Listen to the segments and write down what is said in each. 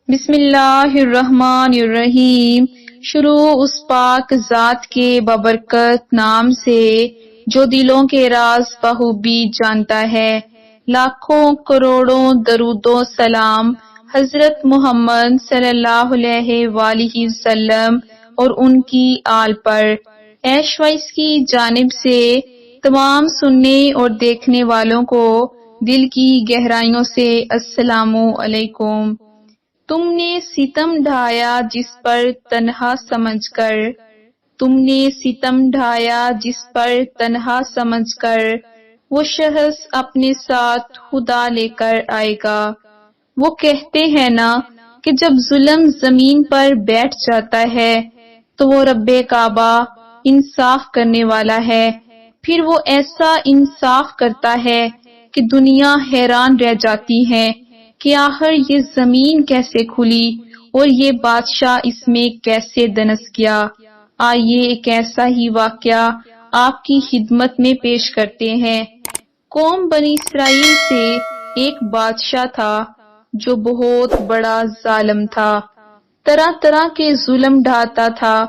بسم اللہ الرحمن الرحیم۔ شروع اس پاک ذات کے بابرکت نام سے جو دلوں کے راز بخوبی جانتا ہے۔ لاکھوں کروڑوں درود و سلام حضرت محمد صلی اللہ علیہ وآلہ وسلم اور ان کی آل پر۔ ایش وائس کی جانب سے تمام سننے اور دیکھنے والوں کو دل کی گہرائیوں سے السلام علیکم۔ تم نے ستم ڈھایا جس پر تنہا سمجھ کر، تم نے ستم ڈھایا جس پر تنہا سمجھ کر، وہ شخص اپنے ساتھ خدا لے کر آئے گا۔ وہ کہتے ہیں نا کہ جب ظلم زمین پر بیٹھ جاتا ہے تو وہ رب کعبہ انصاف کرنے والا ہے، پھر وہ ایسا انصاف کرتا ہے کہ دنیا حیران رہ جاتی ہے کہ آخر یہ زمین کیسے کھلی اور یہ بادشاہ اس میں کیسے دنس گیا۔ آئیے ایک ایسا ہی واقعہ آپ کی خدمت میں پیش کرتے ہیں۔ قوم بنی اسرائیل سے ایک بادشاہ تھا جو بہت بڑا ظالم تھا، طرح طرح کے ظلم ڈھاتا تھا۔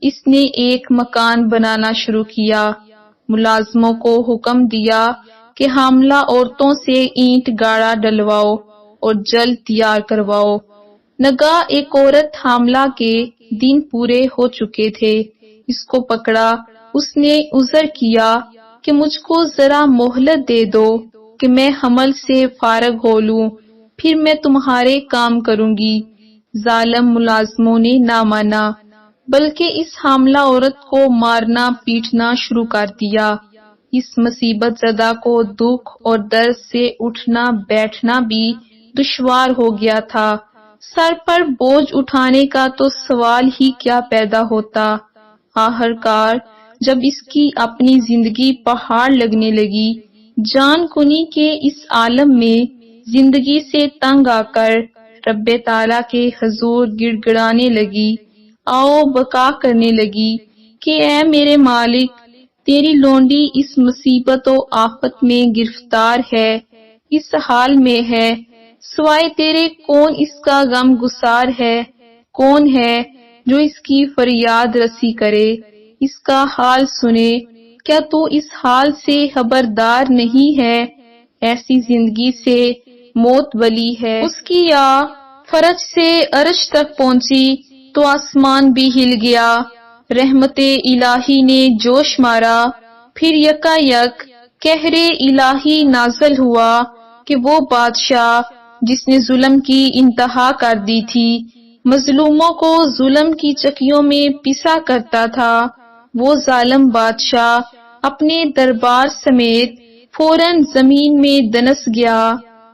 اس نے ایک مکان بنانا شروع کیا، ملازموں کو حکم دیا کہ حاملہ عورتوں سے اینٹ گاڑا ڈلواؤ اور جلد تیار کرواؤ۔ ناگہاں ایک عورت حاملہ کے دن پورے ہو چکے تھے، اس کو پکڑا۔ اس نے عذر کیا کہ مجھ کو ذرا مہلت دے دو کہ میں حمل سے فارغ ہو لوں، پھر میں تمہارے کام کروں گی۔ ظالم ملازموں نے نہ مانا، بلکہ اس حاملہ عورت کو مارنا پیٹنا شروع کر دیا۔ اس مصیبت زدہ کو دکھ اور درد سے اٹھنا بیٹھنا بھی دشوار ہو گیا تھا۔ سر پر بوجھ اٹھانے کا تو سوال ہی کیا پیدا ہوتا۔ آخرکار جب اس کی اپنی زندگی پہاڑ لگنے لگی، جان کنی کے اس عالم میں زندگی سے تنگ آ کر رب تعالیٰ کے حضور گڑ گڑانے لگی، آؤ بکا کرنے لگی کہ اے میرے مالک، تیری لونڈی اس مصیبت و آفت میں گرفتار ہے، اس حال میں ہے، سوائے تیرے کون اس کا غم گسار ہے؟ کون ہے جو اس کی فریاد رسی کرے، اس کا حال سنے؟ کیا تو اس حال سے خبردار نہیں ہے؟ ایسی زندگی سے موت ولی ہے۔ اس کی یا فرج سے عرش تک پہنچی تو آسمان بھی ہل گیا، رحمت الہی نے جوش مارا، پھر یکا یک قہر الہی نازل ہوا کہ وہ بادشاہ جس نے ظلم کی انتہا کر دی تھی، مظلوموں کو ظلم کی چکیوں میں پسا کرتا تھا، وہ ظالم بادشاہ اپنے دربار سمیت فوراً زمین میں دنس گیا۔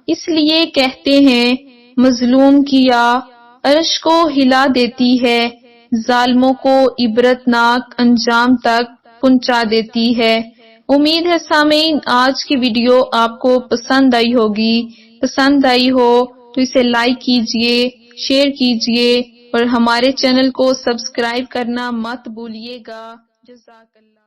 اس لیے کہتے ہیں مظلوم کی یا عرش کو ہلا دیتی ہے، ظالموں کو عبرتناک انجام تک پہنچا دیتی ہے۔ امید ہے سامعین آج کی ویڈیو آپ کو پسند آئی ہوگی۔ پسند آئی ہو تو اسے لائک کیجئے، شیئر کیجئے اور ہمارے چینل کو سبسکرائب کرنا مت بھولیے گا۔ جزاک اللہ۔